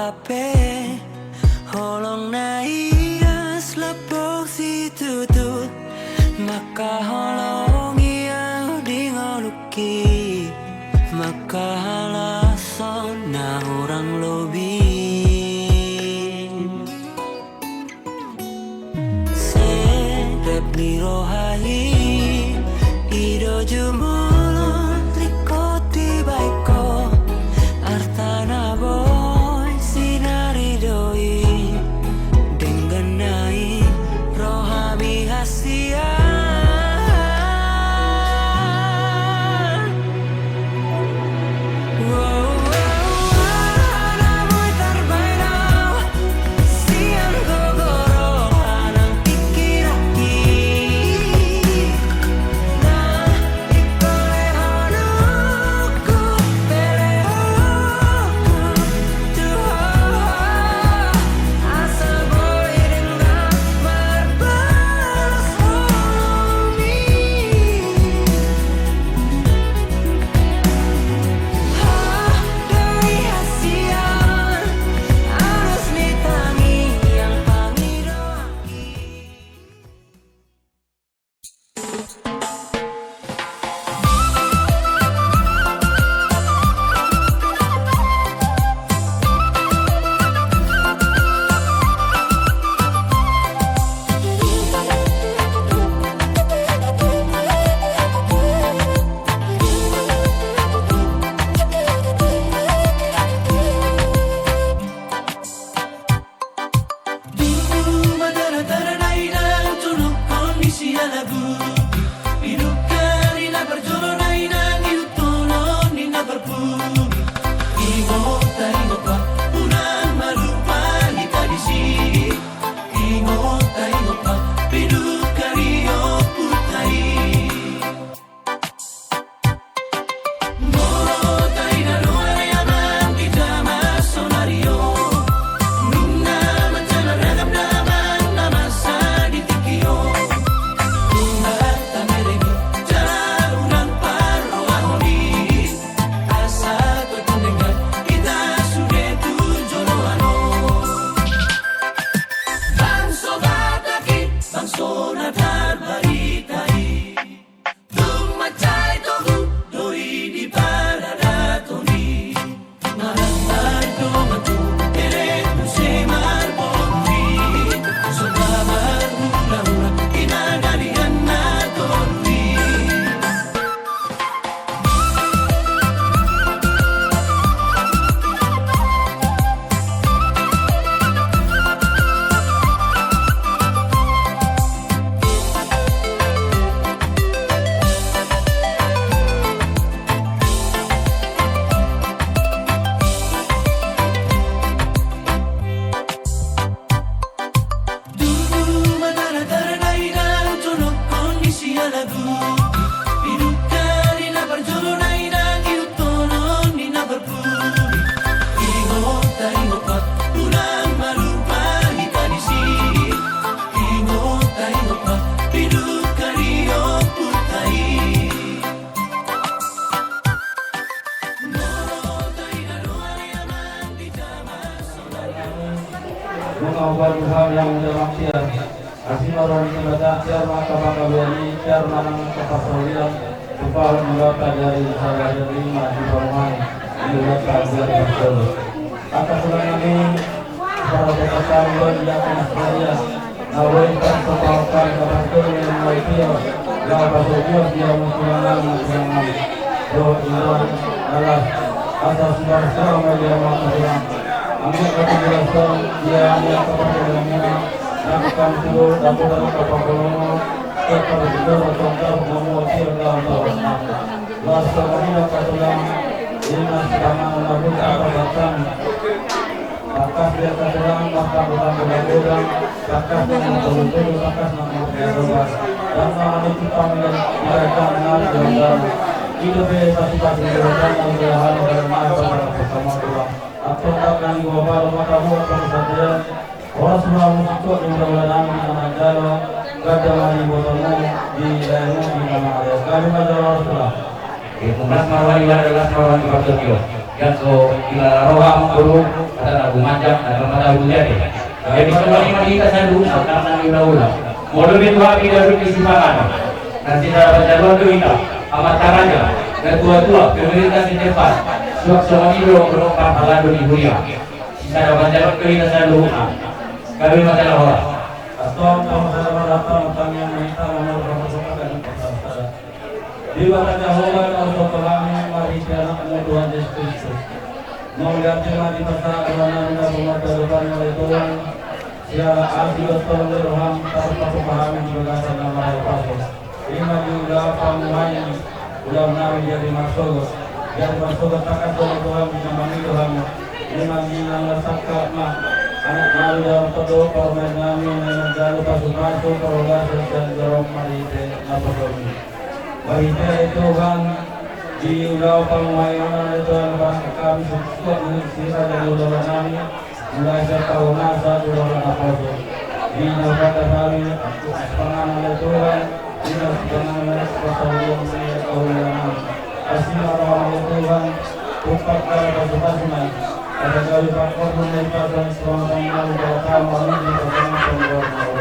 ape holong naias lepok si tutut maka holong iya di ngoluki maka halason na orang lobi serep ni rohai ido jumolo likoti baiko artana boy sinari doi dengan nai rohami hasia mengawal hal yang dalam siar asimaron sebadan siar maka beliani siar manang kapasolian supaya mendapat dari saya dari maju rumah juga kabar betul atas ini para peserta yang saya awalkan sepakat betul yang maipio yang pasokio dia musyawarah musyawarah doa iman Allah atas bangsa media masyarakat Amin kepenjelasan yang kepada dalamnya yang kamu dapat dalam kapal kepada juga contoh memuji dalam dalam bahasa Madinah katakan ini sedang menabur perbuatan akas dia katakan maka bukan berlaku akas yang betul akas nama berubah dan nama kita mereka benar dan hidup pasti pasti berubah dan berhal dalam bersama Tuhan atau akan diwawal matamu kemudian orang semua musik yang berwalang dengan jalo gajah di botomu di daerah di mana ada kami majalah setelah. Kemudian mawali adalah kawan Pak Tokyo. yang so ila roha guru ada lagu manjang ada pada ujian deh. Jadi semua ini kita saya dulu karena ulah-ulah. Modal itu kami dari kesimbangan. Nanti dapat jalur itu kita amat caranya. Dan tua-tua pemerintah di depan. Suak-suak ini belum pangkalan di Buria. Kita dapat jalur itu kita saya dulu. Kami masalah orang. Astom sama datang utangnya minta nomor berapa dan pasar. Di barat Jehovah untuk kami mari anak Tuhan Yesus Kristus. Melihat di pasar karena kita bermata oleh Tuhan. Siapa arti betul Tuhan tanpa pemahaman berdasar nama Al-Fatih. Ini juga pemain udah nabi jadi masuk. Jadi masuk takkan Tuhan menyambangi Tuhan. Ini lagi nama sakit mak. Anak nabi dalam pedoh permain kami dengan jalur pasukan perolah dan dorong mari apa kami. Bahita Tuhan di udah pemain Tuhan kami suka sisa dari udah kami. Mulai setahun satu orang apa di kata kami penganan Tuhan di penganan persaudaraan keulangan asli orang Tuhan tempat pasukan sungai ada kali pakor menyebabkan dan seorang yang berkata malam di dalam pembuatan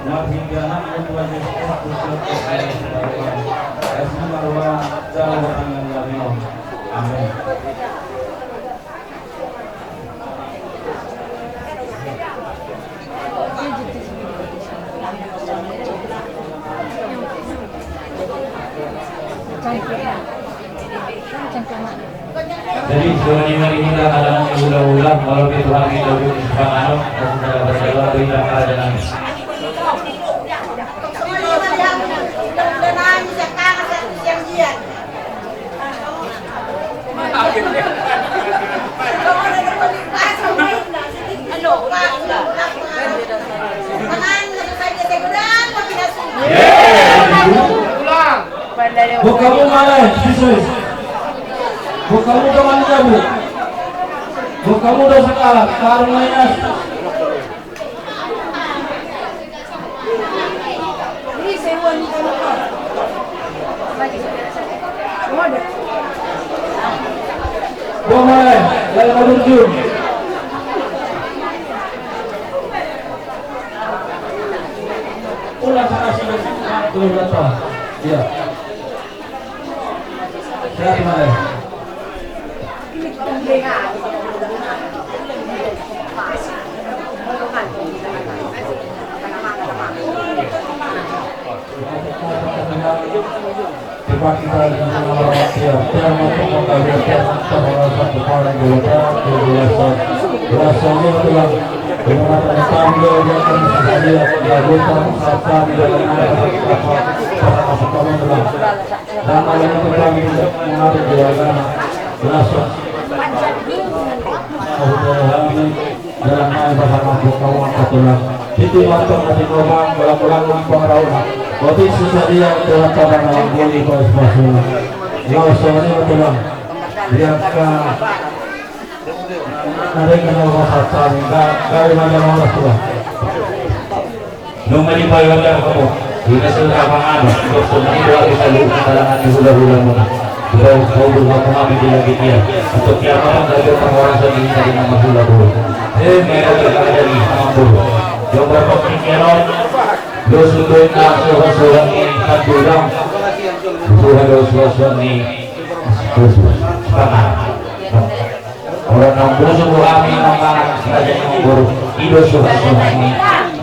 mari anak Tuhan Yesus Kristus asli marwah jalan tangan kami amin. Jadi sebenarnya ini adalah ulang-ulang kalau itu hari itu sepanjang dan sudah berjalan dari langkah jalan. Bukamu mana, Yesus? Bukamu kemana jabu? Bukamu dosa kalah, karunia. Boleh, lalu menuju. Ulang kasih dulu datang. Iya. Siapa mana? Itu waktu masih ngomong ulang-ulang pengerawaan. Waktu susah dia dalam cara mengguli pas-pasnya. Yang soalnya adalah dia ada kena masak cari, dari mana orang tua. Nung malipay wala kamu. Kita sudah pangano. Gusto na ito ang isalong kalangan ni hula-hula mo na. Ikaw mga kumamit din lagi niya. Untuk kaya mga talagang pangawaran sa dito din ang maghula-hula. Meron ka kaya ni ang bulo. Yung berpok ni Keron, lusudoy na suhasuhan ni Kadulang. Suhasuhan ni Pangan. Orang ng puso ko kami ng mga saja ng guru. Ido suhasuhan ni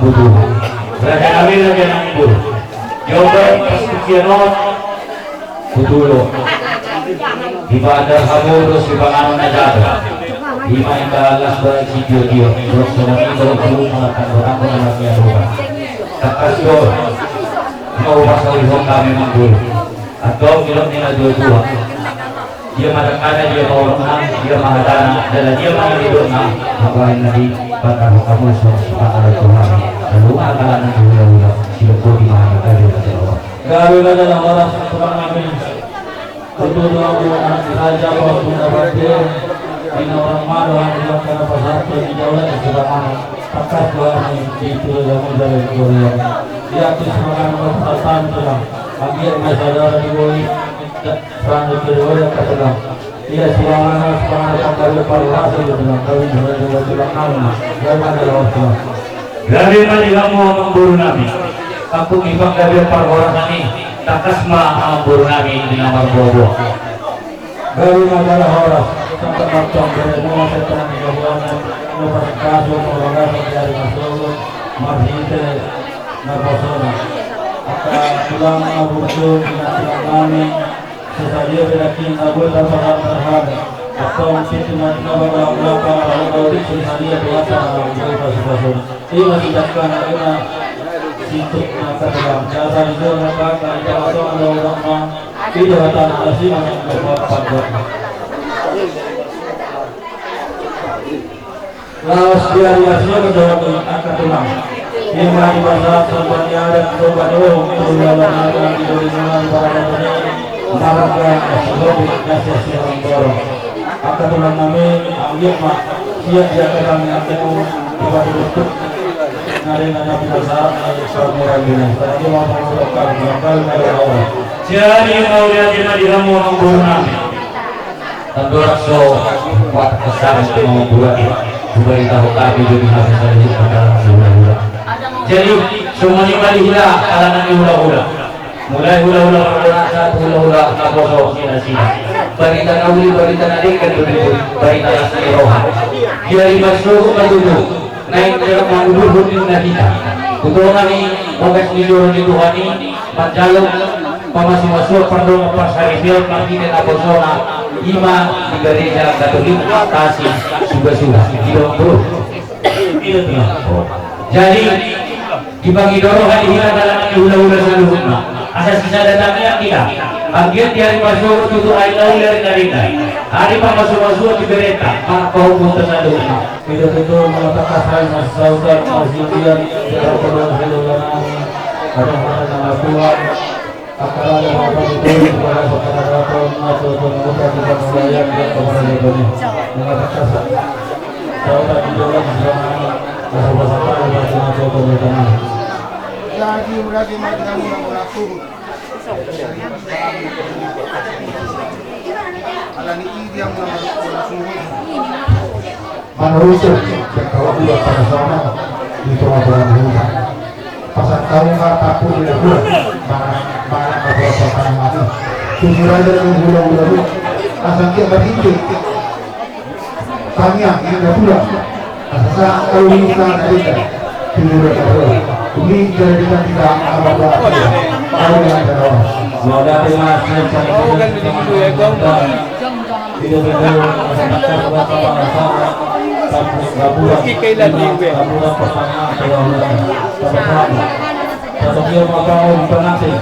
Budulang. Berada kami lagi ng guru. Yung berpok ni Keron, Budulong. Ibadah hamurus ibangan na jada. Lima ikalas baik si Dio terus semuanya terus melakukan orang mengalami rumah. Takasyo mau pasal ihong kami manggul atau bilang nila dua dia madakana dia mau menang dia mahadana dan dia menghidupkan ngapain lagi bakal kamu suka ada Tuhan lalu akalan dulu siapa di mana ada Allah. Gawe adalah orang Tuhan kami. Betul raja waktu dapat Ina orang malu yang karena pasar di jauh dan sedangkan takat doa ini itu yang menjadi Korea. Dia tu semangat berperasaan tulang. Bagi yang saudara di bawah sana di bawah katakan Iya, silakan sekarang dari parwasi dengan kawin dengan silakan dari adalah dari majilamu memburu nabi aku ibang dari parwarasani takasma memburu nabi di nomor bobo dari majalah horas sampai macam dari semua setan kebuanan nomor kasus nomor dari masuk marhite nabasona akan pulang aburjo dengan silang kami sesalia berakin abu tanpa terhad atau fitnah nabaga ulaka lalu sesalia biasa abu pasal ini masih dakkan karena situk maka dalam jasa itu mereka kalau atau ada orang tidak akan alasi yang berbapak lawas biasa menjawab akan tulang lima bahasa sebenarnya ada coba dong perjalanan ada di dunia para Malaga sebagai nasihat yang dorong akan tulang kami ambil mak siap dia akan mengaku coba dibentuk nada biasa semua ini tadi mau mengatakan bakal dari awal jadi mau lihat di kamu memburu nabi tentu rakso kuat besar untuk membuat memberitahu kami jadi habis dari dalam hula-hula jadi semuanya balik hula kalangan hula-hula mulai hula-hula berasa hula-hula kaboso sina-sina berita nauli berita nadik kan berita asli rohan dari masuk ke tubuh naik dalam manggudur di kita kutungan ni mogas ni juru di Tuhan ni panjalong pamasuk perdong pasarifil makita kabosona ima di gereja Katolik kasih sudah tidak bro jadi dibagi dorongan kita dalam hula-hula seluruhnya asal sisa datangnya kita bagian dari masuk tutup air laut dari hari masuk di berita maka hukum tersebut tidak itu mengatakan saya masih saudara masih dia tidak perlu hilang ada nama Tuhan akan ada apa itu kepada saudara Tuhan atau kita tidak membayar dia kepada Tuhan mengatakan saudara di dalam bersama bersama atau Tuhan lagi macam aku alani ini yang manusia kalau udah pada sana di tengah-tengah hutan pasal kamu nggak takut tidak buat mana beberapa kali mati tujuh aja dengan bulan-bulan asal dia berhenti tanya yang nggak pulang asal kalau kita cerita tujuh aja ini cerita tidak apa-apa kalau yang ada orang semoga terima kasih kan begitu ya kong tidak betul masyarakat beberapa sampai kailan minggu pertanyaan kalau dia mau nanti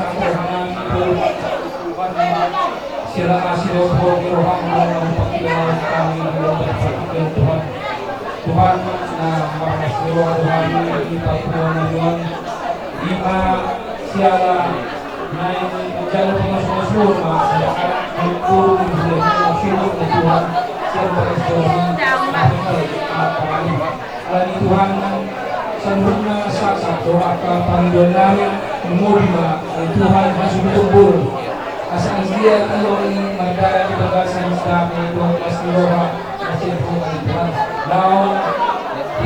sa Tuhan itu sila kasih Tuhan Tuhan dalam pagkilala kami dalam pagkilala Tuhan Tuhan na makasiro Tuhan kita Tuhan ngayon ima siala na jalo pangasusun masyarakat ang puro ng sinulog na Tuhan siya pagkasusun alam ni Tuhan sa na sa Tuhan kapangguan namin mumulima ay Tuhan masumutubol asal dia kalau ingin magdala di bagasan sa amin Tuhan masiro kasi po ay Tuhan now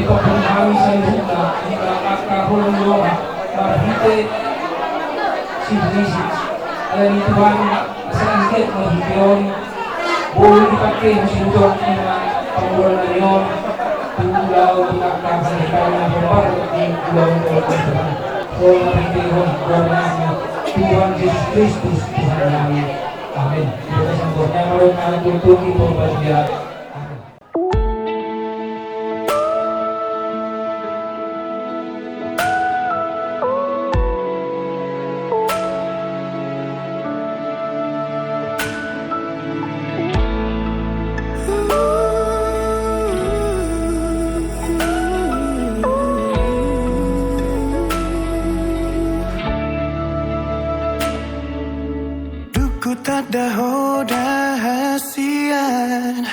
ikaw po namin sa iluta ikakakahulong Lord mahite si Jesus alam ni Tuhan asal higit mahigyon buhay dipakai masinudok ni mga pangulan na yun tulaw ikakakalikan na babago di ulaw ng Tuhan so mahite yun Tuhan namin Tuhan Jesus Kristus Tuhan namin Amen ito na sa Tuhan niya marunong ang tultuki po ba siya Dahasian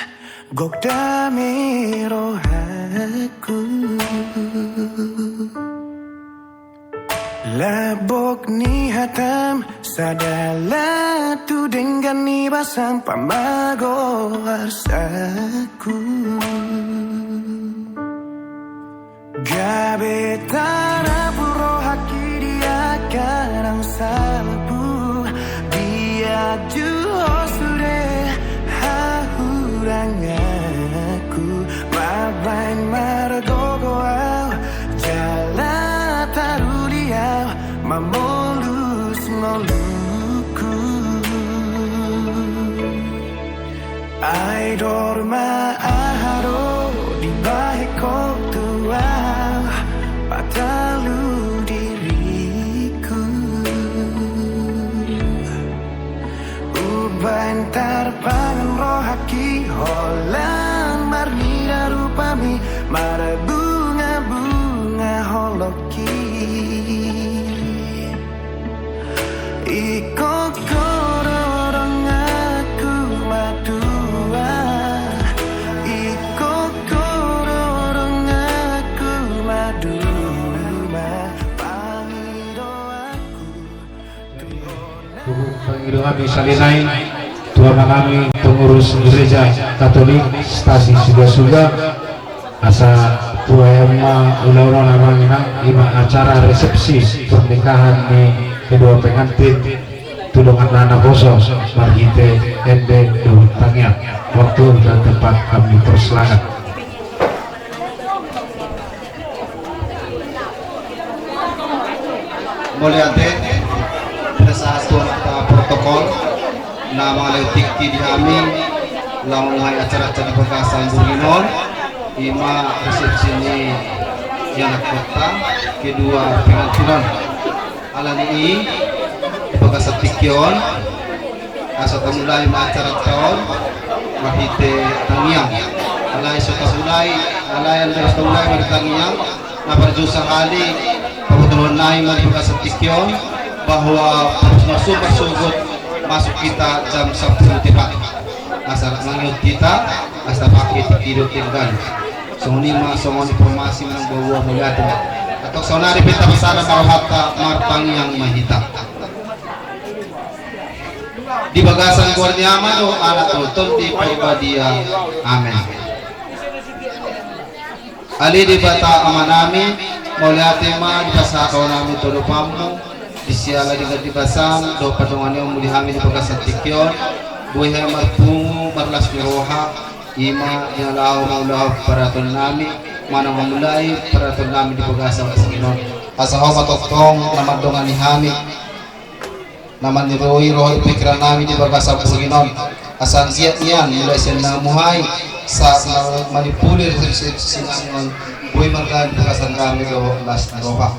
gok dami rohaku labok ni hatam sadala tu dengan ni basang pamago arsaku gabe tanah puro haki dia karang sabu Juho sudah hahurang aku mabain margogoau jala taruliau mamolus moluku ai dorma aharo di bahiko tuau patalu bantar pangan rohaki holan marnida rupami mara bunga-bunga holoki iko kororong aku madua iko kororong aku maduma pangido aku Panggilan kami Salinai Tuhan kami pengurus gereja Katolik stasi suga-suga asa puema ulah-ulah namanya ima acara resepsi pernikahan ni kedua pengantin tulungan lana boso marhite ende tangya waktu dan tempat kami persilakan. Mulyate pada saat protokol na mga tikti di amin launay acara-acara pagkasang Burinon ima resepsi ni yang kota kedua pengantinan alam ini pagkasang tikyon asa tamulay acara tahun mahite tangyang alay sa tamulay alay sa tamulay magtangyang na parjusang ali pagtutunan na pagkasang tikyon bahwa masuk masuk kita jam 10 tiba asal ngayot kita asal pakai tidur tinggal soni informasi ng bawa magatan atau sonari pita pasana marahata marpang yang mahita di bagasan Guardiama do anak tutul di Paibadia amen ali di bata amanami mauliate ma di pasakaw namin tulupamu disiala di basam do patungan yang mulihami di pagkasan tikyon buhay marpungu marlas miroha ima yalaw maulah paraton nami manang mamulay paraton nami di pagkasan Panginoon asahaw matotong namadongan ni hami naman ni rohi pikiran nami di pagkasan Panginoon asan siya niyan mulai siya namuhay sa manipulir sinangon buhay marga di pagkasan kami do las miroha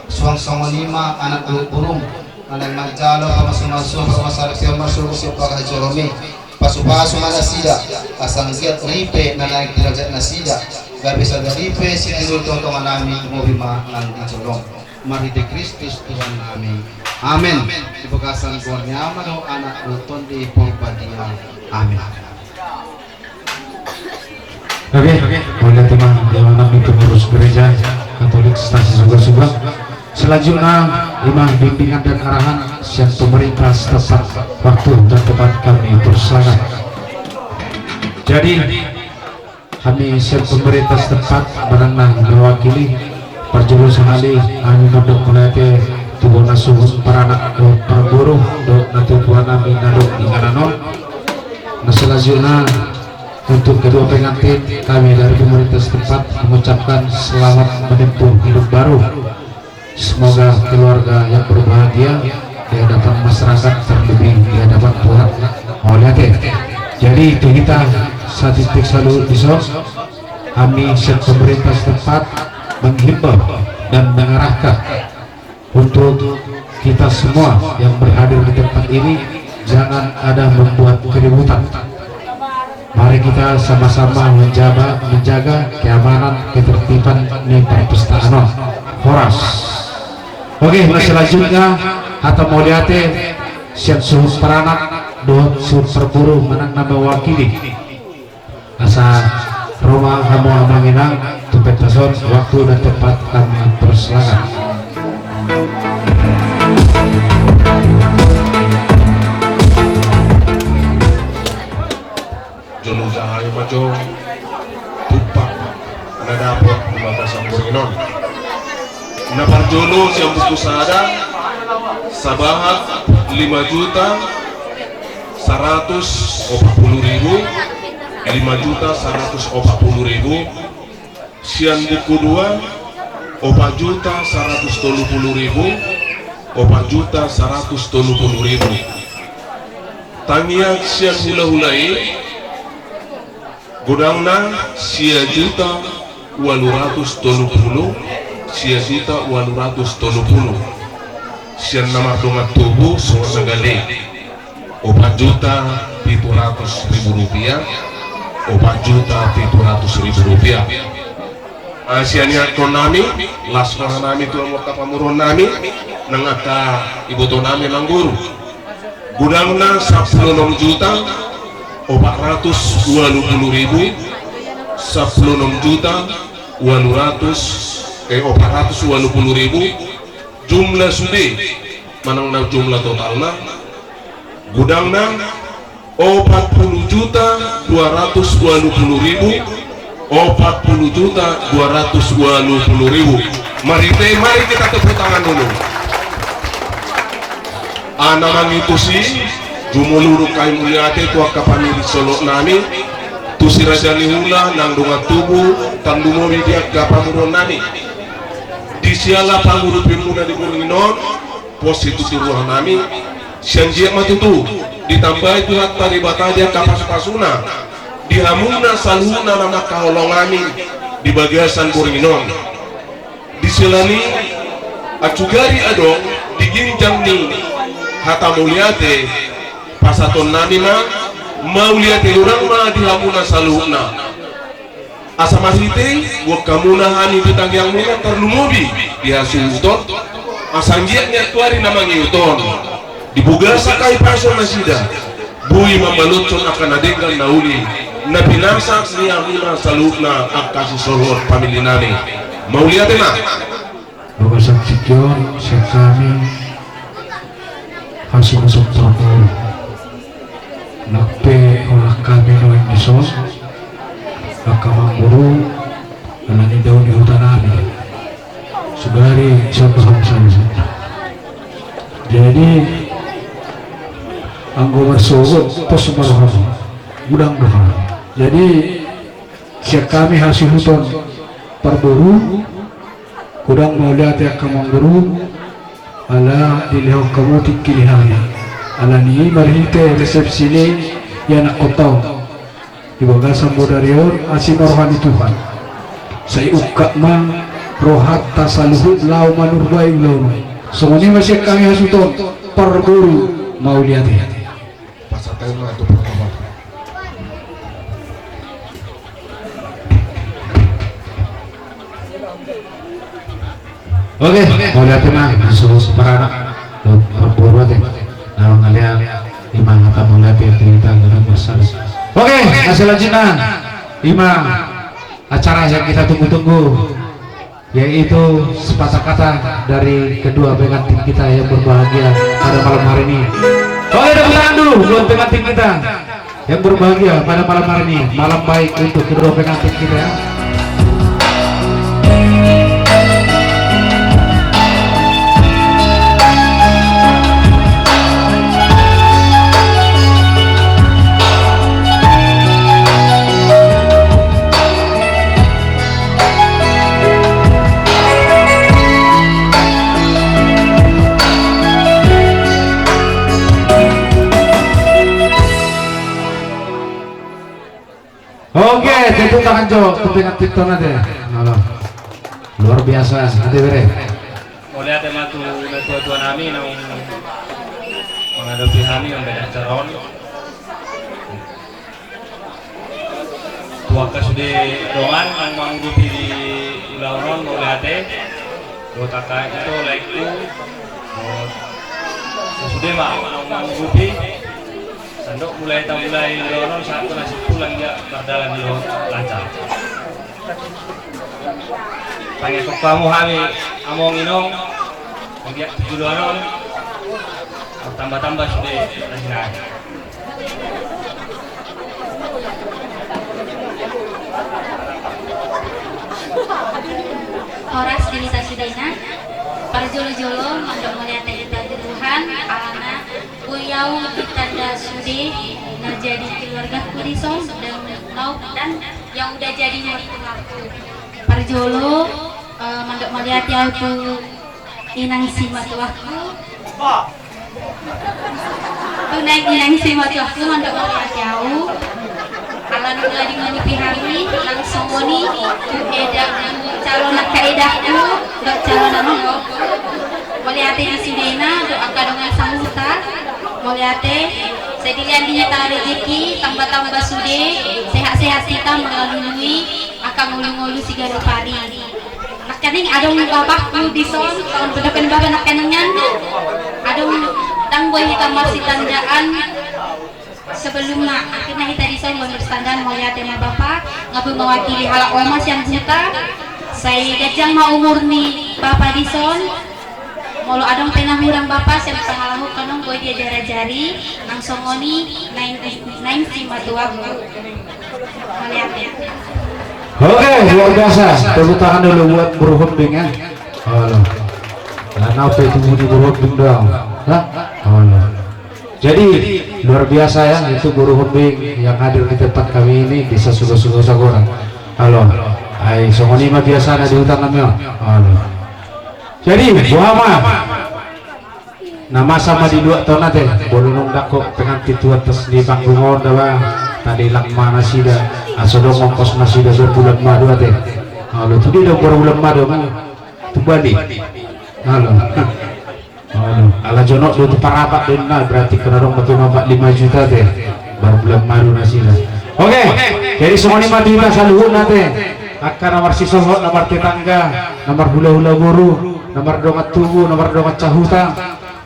suang lima anak burung anang manjalo pamasumaso pamasarik siya masulusyo pagkajoromi pasu-pasu mana sida asang giat ripe na naik derajat na sida gabi sa ripe si Idul tontongan namin mobima ng dijolong mari de Kristus Tuhan namin amin di pagkasan ko niya mano anak uton di pagpadia amin. Oke, boleh teman yang itu pengurus gereja Katolik Stasi Subang. Selanjutnya imam bimbingan dan arahan siang pemerintah tepat waktu dan tempat kami berselangat. Jadi kami siang pemerintah setempat berenang mewakili perjulusan alih kami untuk melatih tubuh nasuh peranak perburuh dok nanti tuan kami nadok di kananon. Nah selanjutnya untuk kedua pengantin kami dari pemerintah setempat mengucapkan selamat menempuh hidup baru. Semoga keluarga yang berbahagia di hadapan masyarakat terlebih di hadapan Tuhan. Jadi itu kita statistik selalu besok kami pemerintah setempat menghimbau dan mengarahkan untuk kita semua yang berhadir di tempat ini jangan ada membuat keributan. Mari kita sama-sama menjaga keamanan ketertiban di perpustakaan Horas. Oke, selanjutnya Hatta Moliate siang suhu peranak doa suhu perburu menang nama wakili asa Roma kamu amanginang tumpet tason waktu dan tempat kami berselangat. Jono Cahaya Majo tupak na dapat lumatasan Burinon na parjolo siyang buku sada sabaha 5.140.000 5.140.000 siang buku 2 4.130.000 4.130.000 tangian siang hula-hulai gudangna sia juta 830 sia juta 830 sia nama dongat tubuh semua segala 4.700.000 rupiah 4.700.000 rupiah sia niat konami lasmana nami tuan wakta pamuron nami nangaka ibu to nami nang guru gudangna 16 juta 420.000 16 juta 420.000 jumlah sudah manang na jumlah totalnya gudangna 40 juta 220.000 40 juta 220.000 mari kita tepuk tangan dulu anamang itu sih jumuluru kai muliate tua kapani di Solo nani tu si raja nihula nang dunga tubuh tandumo dia kapamuron nani di siala panguru pimuna di Burinon positu ruang nami sianjia matutu ditambah itu hak tari bataja kapas pasuna di hamuna saluna nama kaholongani di bagasan Burinon di silani acugari adong di ginjang ni Hatta Muliate pasaton nani mau lihat orang mah di hamuna saluna asa masite gua kamuna hani betang yang muna terlumobi di hasil uton asanggiatnya tuari nama ngiuton dibuga sakai paso masida bui mamalutson akan adegan nauli na pinamsak ni hamuna saluna akasi solor pamili nami mau lihat mah Bapak Saksikyon sekami hasil masuk terpuluh nape olah kami no indisos akamang buru alani daun di hutan abi sugari sabahang sansan jadi anggo marsogot pos maroham gudang doha jadi siap kami hasil hutan perburu gudang mauliat ya akamang buru ala dilihok kamu tikilihana ala ni marhite resepsi ni yang nak kotau di bagasan modarion asin rohani Tuhan saya ukak mang rohat tasaluhut lau manurbai lau Semuanya masih kami hasuton Perguru Mauliati. Pasal tema itu pertama. Oke, Mauliati mah disuruh para anak Perguru teh. Nah, ngalian imam kata Mauliati cerita dengan besar. Oke, selanjutnya imam acara yang kita tunggu-tunggu, yaitu sepatah kata dari kedua pengantin kita yang berbahagia pada malam hari ini. Oke, tepuk tangan dulu buat pengantin kita yang berbahagia pada malam hari ini. Malam baik untuk kedua pengantin kita. Oke, tepuk tangan Jo, pengantin nanti. Luar biasa, nanti bere. Mulai ada matu tua nami nang menghadapi kami yang banyak caron. Tua kesude dongan yang menghidupi di Ilauron mulai ada. Dua kakak itu laiku. Kesude mah menghidupi. Sandok mulai Ilauron saat nasib pulang dia berdalan di lancar. Panggil ke kamu kami among inong dia tujuan tambah sudah nasional. Horas Dinisa Sudena Parjolo-jolo mandok melihat kita Tuhan alana Uyau ditanda sude nah jadi keluarga Kurisong dan lauk dan yang udah jadi mertuaku Parjolo mandok melihat aku inang si matuaku tunai inang si matuaku mandok melihat jauh alan ulah dengan pihami langsung oni edak calon kaedahku dok calon anu melihat di Sudena doa kadongan sambuta melihat sedilian dinyata rezeki tambah sude sehat-sehat kita melalui akan ngulu-ngulu sigara pari nak kaning adong babakku di son tahun bedokan baba nak kanengan adong tangboy kita masih tandaan sebelumnya akhirnya kita di son berstandan melihat tema bapak ngabu mewakili halak omas yang buta saya gajang mau umur nih bapak di son mau adong penah hurang bapak saya pengalahu kanong boy dia jari langsung ngoni nain si matuaku melihat ya. Oke, luar biasa. Tepuk tangan dulu buat Burhunding ya. Halo. Karena apa itu di Burhunding dong? Hah? Halo. Jadi luar biasa ya, itu Burhunding yang hadir di tempat kami ini bisa sudah sagora. Halo. Ai songoni mah biasa ada di hutan namanya. Halo. Jadi Muhammad nama sama di dua tahun nanti bolong dako pengantin tua terus di panggung dah tadi lang mana sih dah asal ongkos nasi dah berbulan madu teh halo tu dia dah berbulan madu kan tu balik halo ala jonok tu parapat dena berarti kena dong betul 5 juta teh berbulan madu nasi dah oke jadi semua ni mati kita saluhun nanti akan nomor sisohot nomor tetangga nomor hula-hula buru nomor dongat tubuh nomor dongat cahuta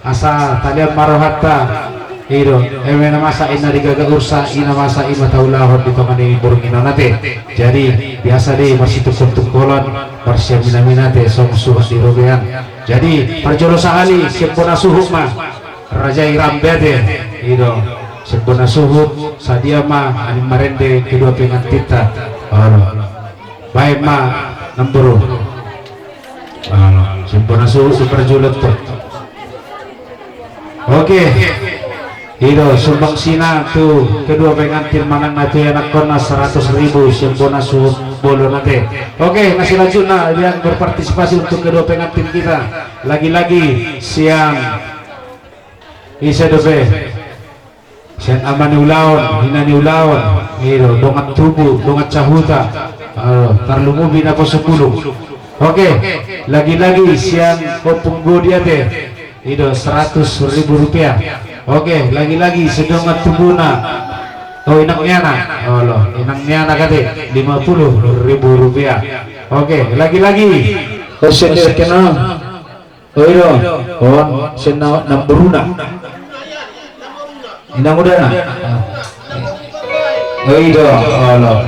asa talian marohatta Iro, emena masa ina digaga ursa ina masa ima taulahon di tongan ini burung ina nate. Jadi biasa deh masih tukul-tukulan bersih mina-minate song suhut di robean. Jadi perjolo sahali sempurna suhut mah Raja Iram bede Iro sempurna suhut sadia mah ani marende kedua pengantita. Baik mah nemburu. Sempurna suhut perjolo tuh. Oke. Ido sumbang sina tuh kedua pengantin manang nanti anak kona 100.000 sempurna suhut bolo nanti. Oke, masih lanjut nah yang berpartisipasi untuk kedua pengantin kita lagi-lagi siang isa dobe siang amani ulaon hinani ulaon Ido dongat tubuh dongat cahuta tarlungu bina ko 10 Oke, lagi-lagi siang kopunggo dia teh itu 100.000 rupiah. Oke, lagi-lagi sedongat tubuna. Oh inangnya nak, oh loh, inangnya nak kate 50.000 rupiah. Oke, lagi-lagi. Oh sendiri kenal. Oh itu, oh senau namburuna. Inang udah nak. Oh itu, oh loh.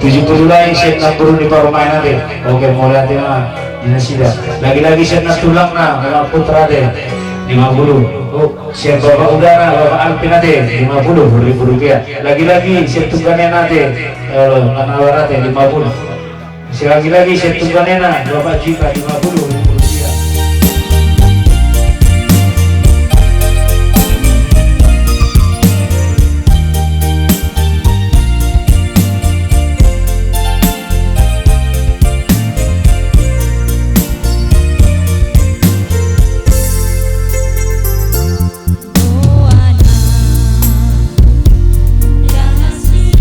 70 lain set nak turun di permainan deh. Oke, mulai nanti mah dinasida. Lagi-lagi set nak tulang na, kalau putra deh 50. Oh, siap bapak udara, bapak Alpin deh 50.000 rupiah. Lagi-lagi set tunggannya nanti, anak warat 50. Lagi-lagi set tunggannya na, bapak Jika 50.000 rupiah. Rahasia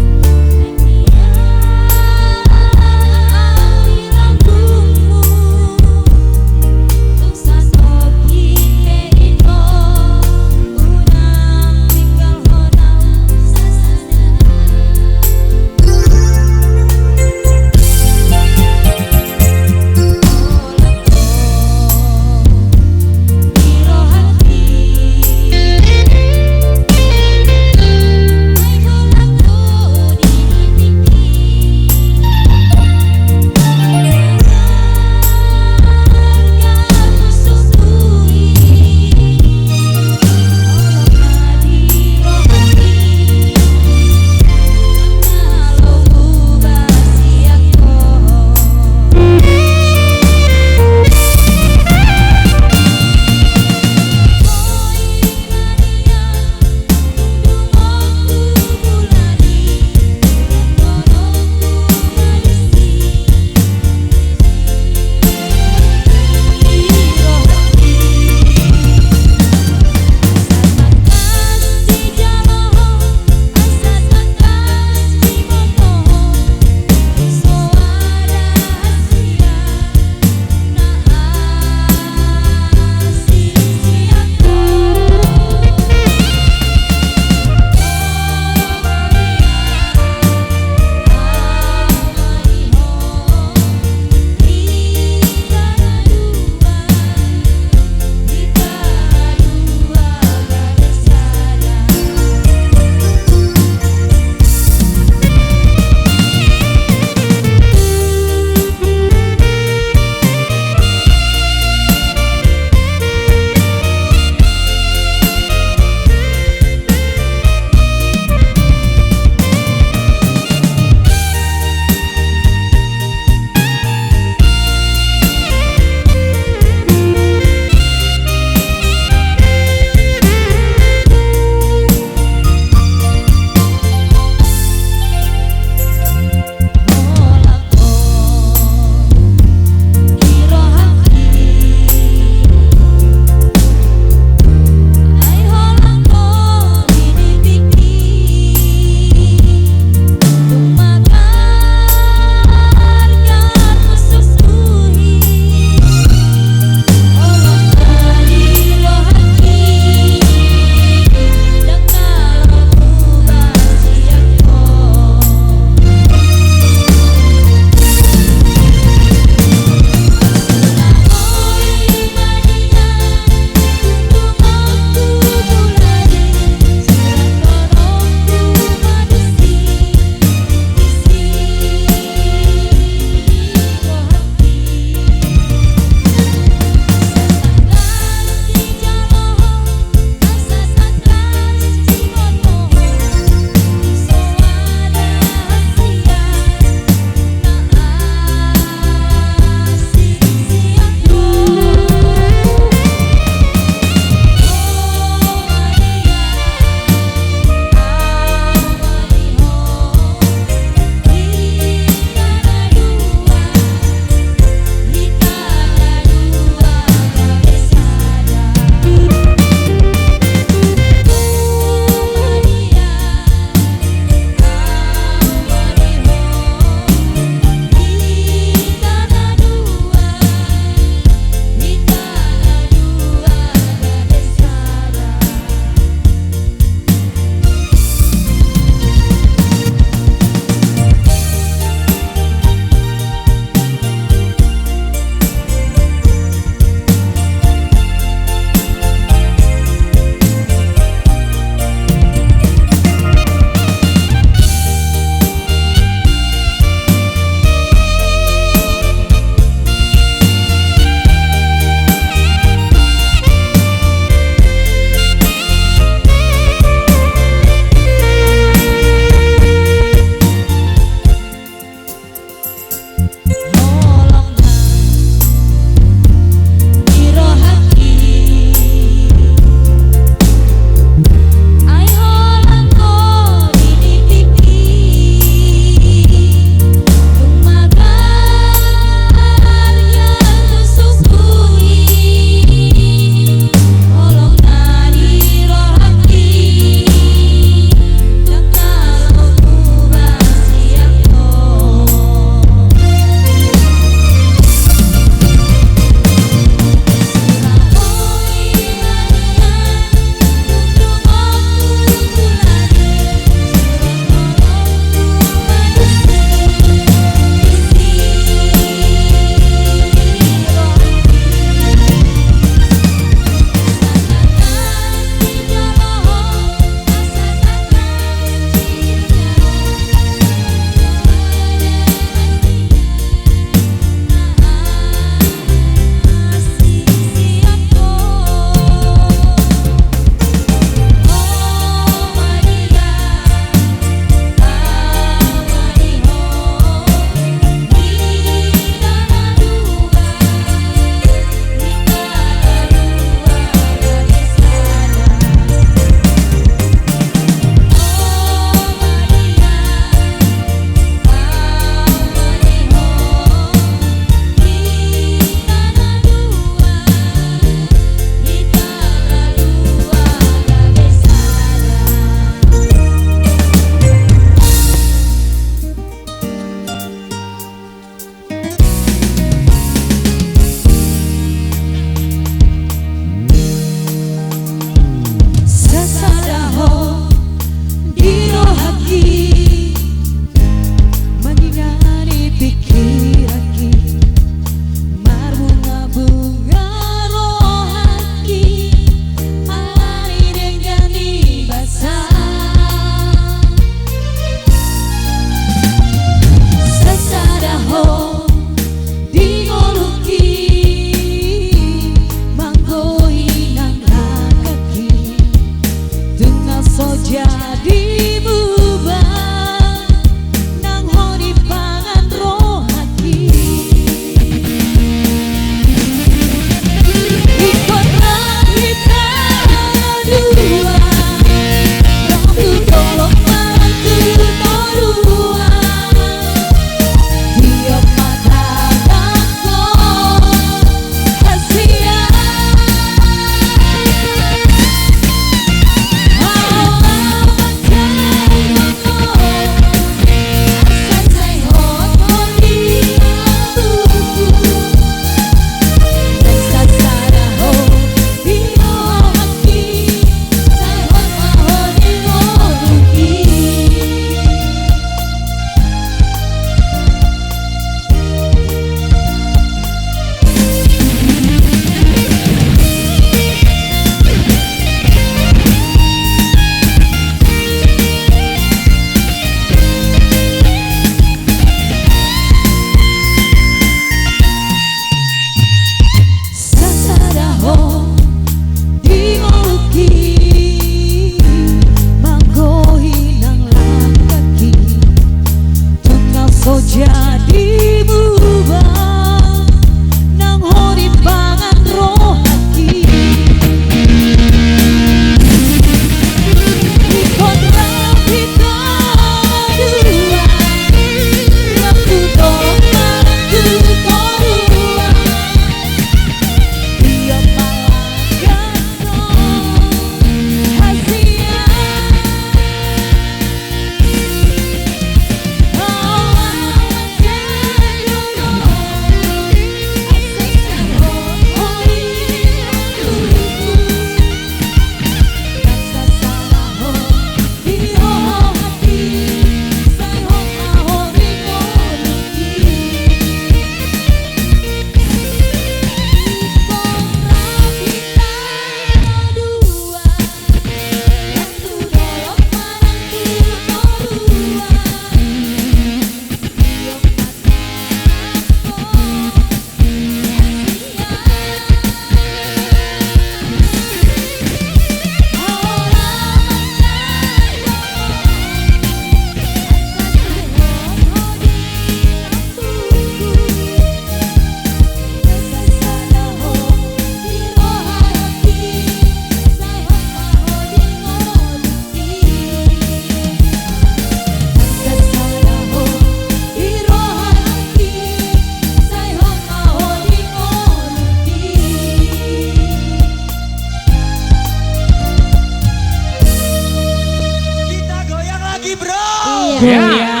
Ya.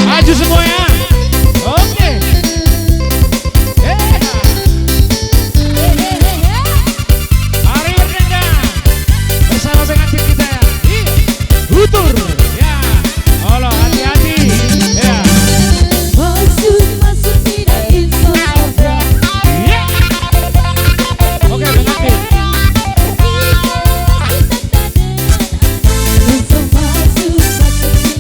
Maju semua ya. Oke. Mari berdendang bersama pengantin kita ya. Hutur. Ya. Allah hati-hati. Ya. Masuk tidak insafnya. Ya. Oke pengantin. Masuk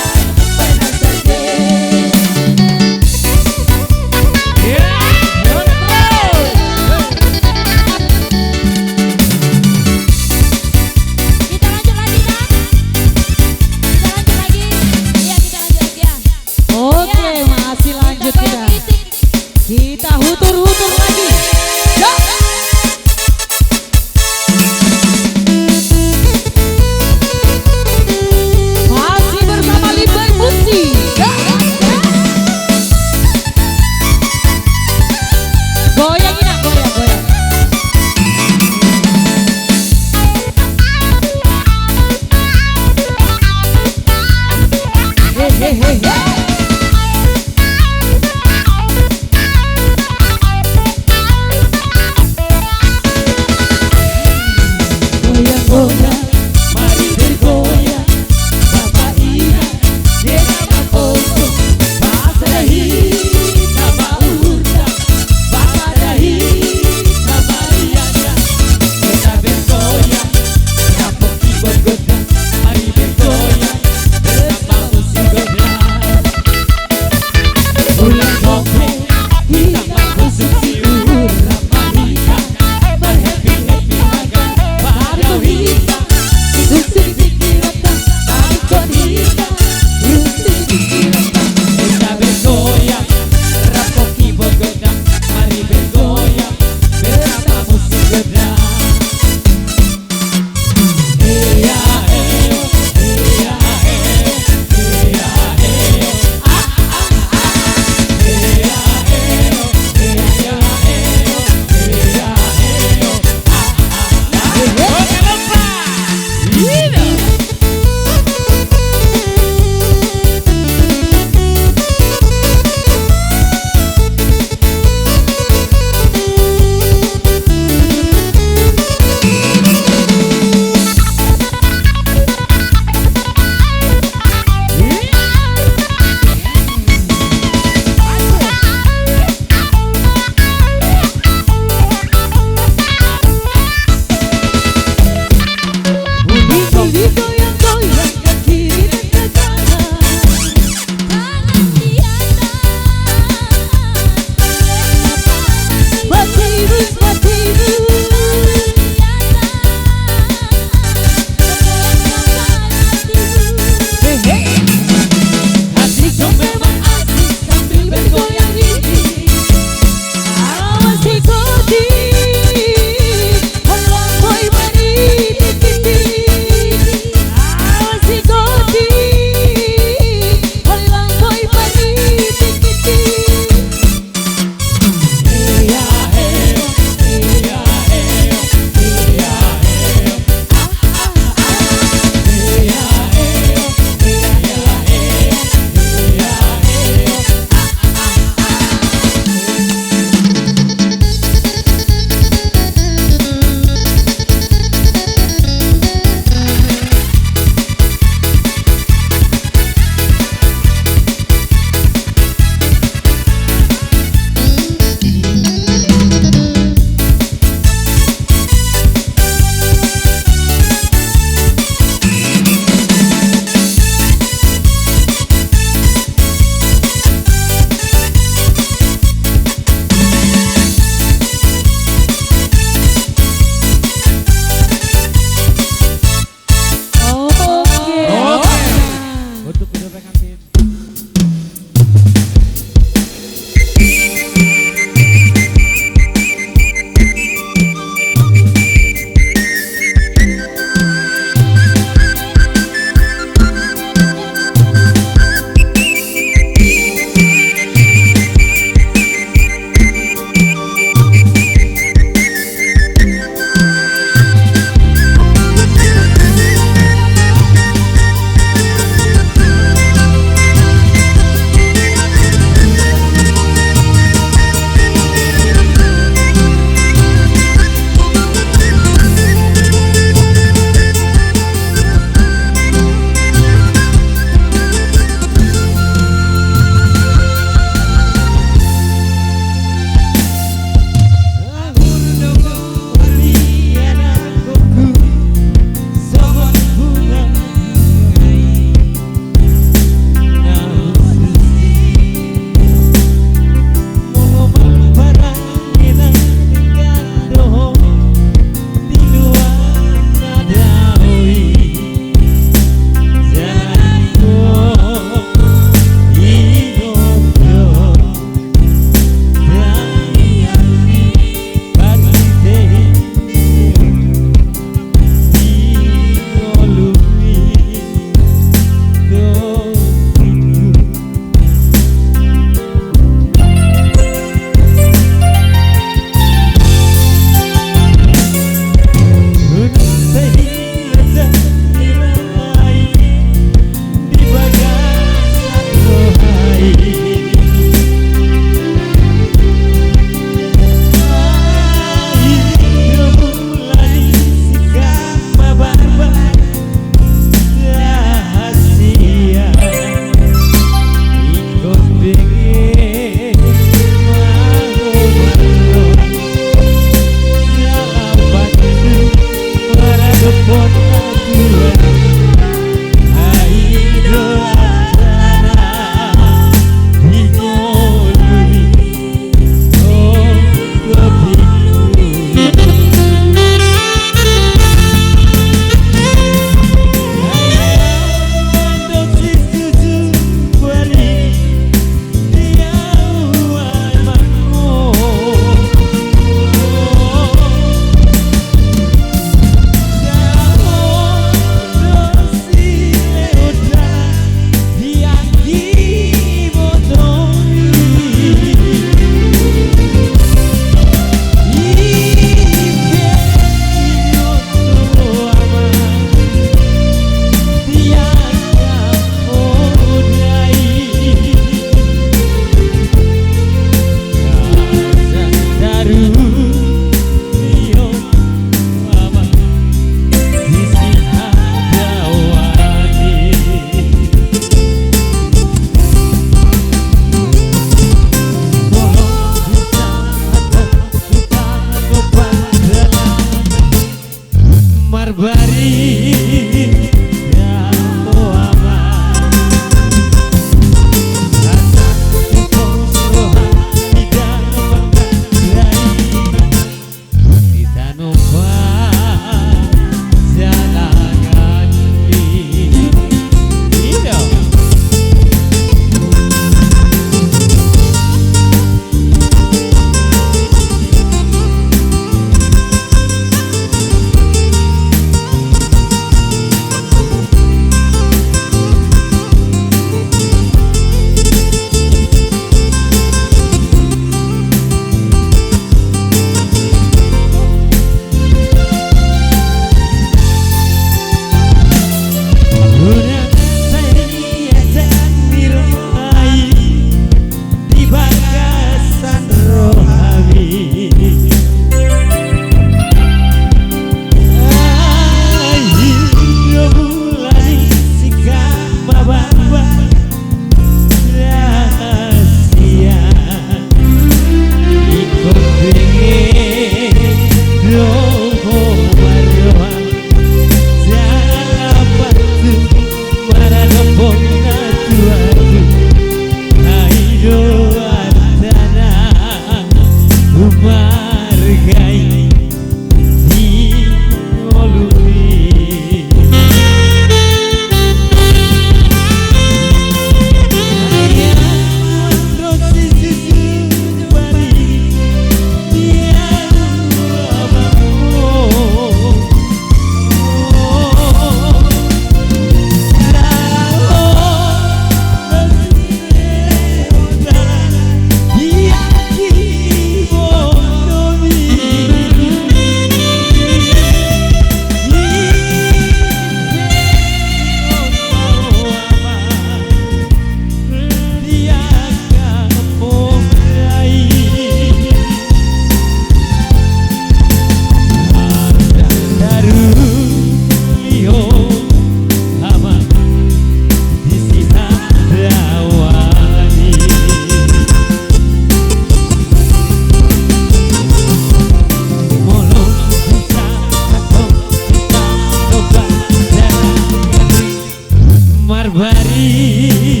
hati